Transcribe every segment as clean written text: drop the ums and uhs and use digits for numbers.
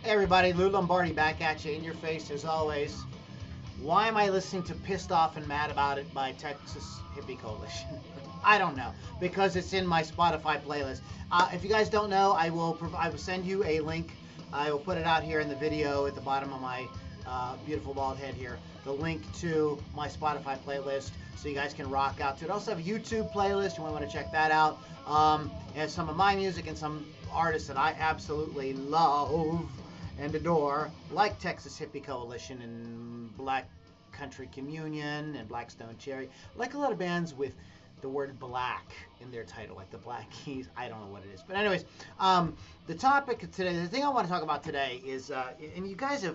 Hey everybody, Lou Lombardi back at you in your face as always. Why am I listening to Pissed Off and Mad About It by Texas Hippie Coalition? I don't know, because it's in my Spotify playlist. If you guys don't know, I will send you a link. I will put it out here in the video at the bottom of my beautiful bald head here. The link to my Spotify playlist so you guys can rock out to it. I also have a YouTube playlist. You might want to check that out. It has some of my music and some artists that I absolutely love and adore, like Texas Hippie Coalition and Black Country Communion and Black Stone Cherry. Like a lot of bands with the word black in their title, like the Black Keys. I don't know what it is. But anyways, the topic of today, the thing I want to talk about today is, and you guys have,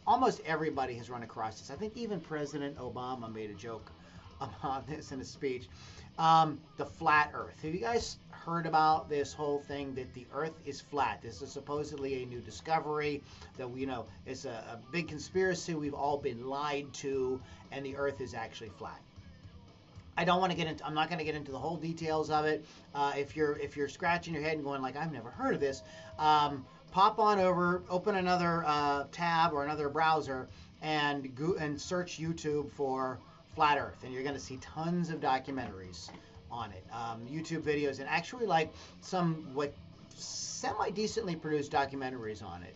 almost everybody has run across this. I think even President Obama made a joke about this in a speech. The flat earth. Have you guys heard about this whole thing that the earth is flat? This is supposedly a new discovery that it's a big conspiracy. We've all been lied to, and the earth is actually flat. I don't want to get into, I'm not going to get into the whole details of it. If you're scratching your head and going like, I've never heard of this, pop on over, open another tab or another browser and search YouTube for flat earth, and you're going to see tons of documentaries on it, YouTube videos, and actually like some semi-decently produced documentaries on it.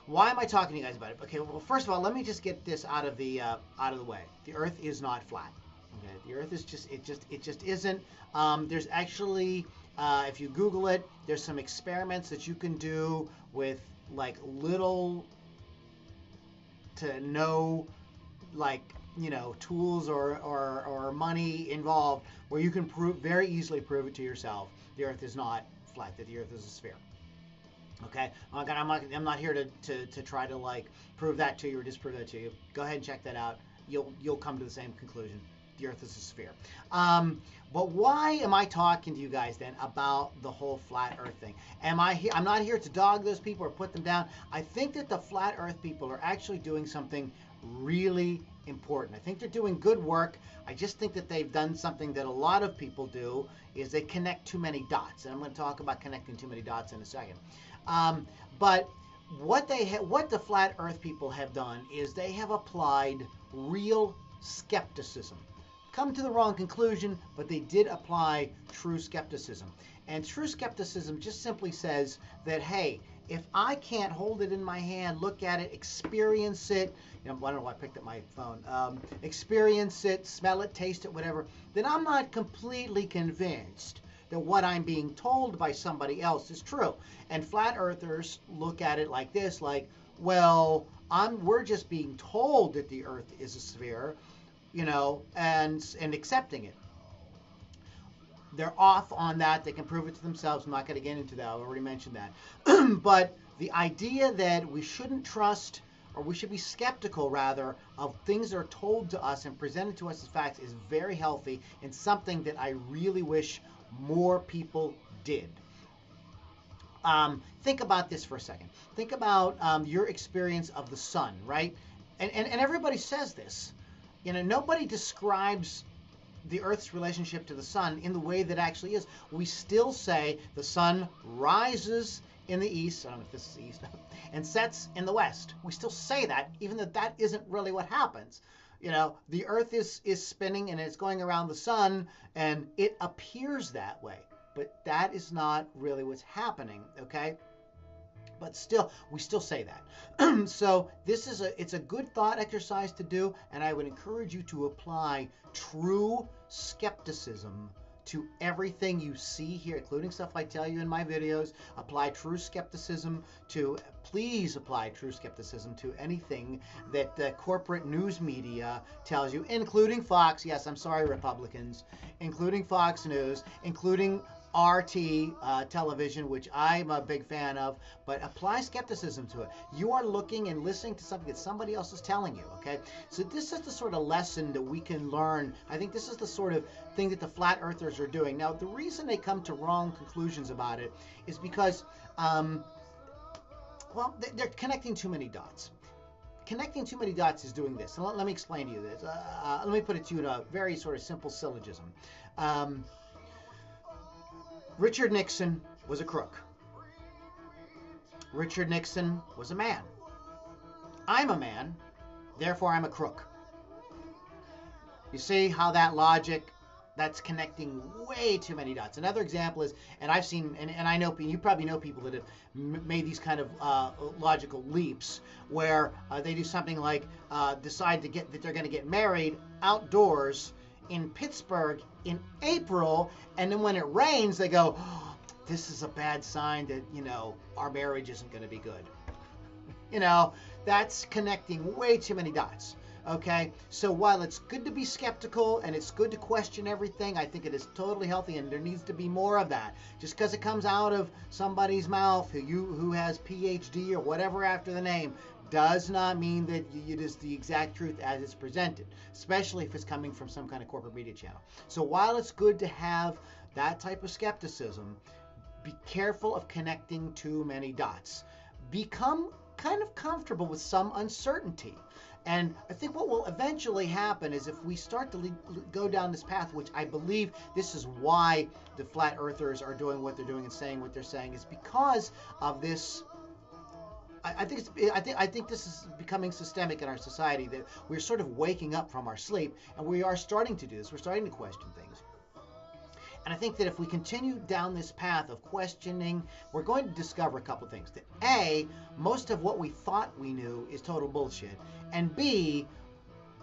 Why am I talking to you guys about it? Okay, well, first of all, let me just get this out of the way. The earth is not flat. Okay, the earth is it just isn't. There's actually, if you Google it, there's some experiments that you can do with like little to no tools or money involved, where you can very easily prove it to yourself. The earth is not flat, that the earth is a sphere. Okay, I'm not here to try to like prove that to you or disprove that to you. Go ahead and check that out. You'll come to the same conclusion. The earth is a sphere. But why am I talking to you guys then about the whole flat earth thing? I'm not here to dog those people or put them down. I think that the flat earth people are actually doing something really important. I think they're doing good work. I just think that they've done something that a lot of people do, is they connect too many dots. And I'm going to talk about connecting too many dots in a second. But what the flat earth people have done is they have applied real skepticism. Come to the wrong conclusion, but they did apply true skepticism. And true skepticism just simply says that, hey, if I can't hold it in my hand, look at it, experience it, I don't know why I picked up my phone, experience it, smell it, taste it, whatever, then I'm not completely convinced that what I'm being told by somebody else is true. And flat earthers look at it like this, like, well, we're just being told that the earth is a sphere, and accepting it. They're off on that. They can prove it to themselves. I'm not going to get into that. I already mentioned that. But the idea that we shouldn't trust, or we should be skeptical, rather, of things that are told to us and presented to us as facts is very healthy, and something that I really wish more people did. Think about this for a second. Think about your experience of the sun, right? And everybody says this. Nobody describes the Earth's relationship to the sun in the way that actually is. We still say the sun rises in the east, I don't know if this is east, and sets in the west. We still say that, even though that isn't really what happens. The Earth is spinning and it's going around the sun, and it appears that way. But that is not really what's happening, okay? But still, we still say that. So it's a good thought exercise to do, and I would encourage you to apply true skepticism to everything you see here, including stuff I tell you in my videos. Please apply true skepticism to anything that the corporate news media tells you, including Fox. Yes, I'm sorry, Republicans, including Fox News, including RT television, which I'm a big fan of, but apply skepticism to it. You are looking and listening to something that somebody else is telling you, okay? So this is the sort of lesson that we can learn. I think this is the sort of thing that the flat earthers are doing. Now, the reason they come to wrong conclusions about it is because, they're connecting too many dots. Connecting too many dots is doing this. And let me explain to you this. Let me put it to you in a very sort of simple syllogism. Richard Nixon was a crook. Richard Nixon was a man. I'm a man, therefore I'm a crook. You see how that logic, that's connecting way too many dots. Another example is, and I've seen, and I know, you probably know people that have made these kind of logical leaps where they do something like decide that they're going to get married outdoors in Pittsburgh in April, and then when it rains, they go, oh, this is a bad sign that, our marriage isn't going to be good. That's connecting way too many dots. Okay, so while it's good to be skeptical and it's good to question everything, I think it is totally healthy, and there needs to be more of that. Just because it comes out of somebody's mouth who has PhD or whatever after the name does not mean that it is the exact truth as it's presented, especially if it's coming from some kind of corporate media channel. So while it's good to have that type of skepticism, be careful of connecting too many dots. Become kind of comfortable with some uncertainty. And I think what will eventually happen is if we start to go down this path, which I believe this is why the flat earthers are doing what they're doing and saying what they're saying, is because of this. I think this is becoming systemic in our society, that we're sort of waking up from our sleep, and we are starting to do this. We're starting to question things. And I think that if we continue down this path of questioning, we're going to discover a couple of things. That A, most of what we thought we knew is total bullshit. And B,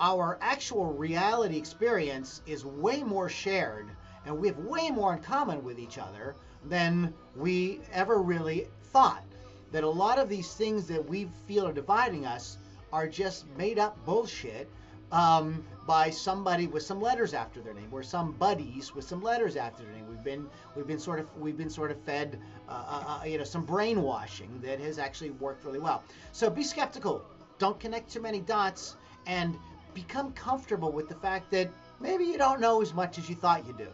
our actual reality experience is way more shared, and we have way more in common with each other than we ever really thought. That a lot of these things that we feel are dividing us are just made up bullshit. By somebody with some letters after their name, or some buddies with some letters after their name. We've been sort of fed some brainwashing that has actually worked really well. So be skeptical. Don't connect too many dots, and become comfortable with the fact that maybe you don't know as much as you thought you did.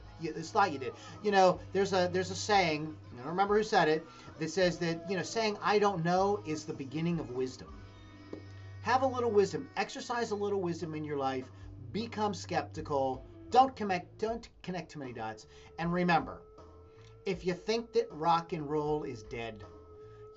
There's a saying, I don't remember who said it, that says that saying I don't know is the beginning of wisdom. Have a little wisdom. Exercise a little wisdom in your life. Become skeptical. Don't connect too many dots. And remember, if you think that rock and roll is dead,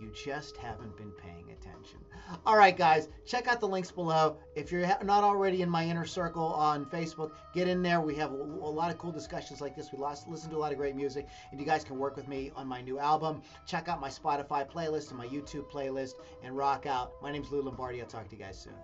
you just haven't been paying attention. All right, guys, check out the links below. If you're not already in my inner circle on Facebook, get in there. We have a lot of cool discussions like this. We listen to a lot of great music, and you guys can work with me on my new album. Check out my Spotify playlist and my YouTube playlist, and rock out. My name's Lou Lombardi. I'll talk to you guys soon.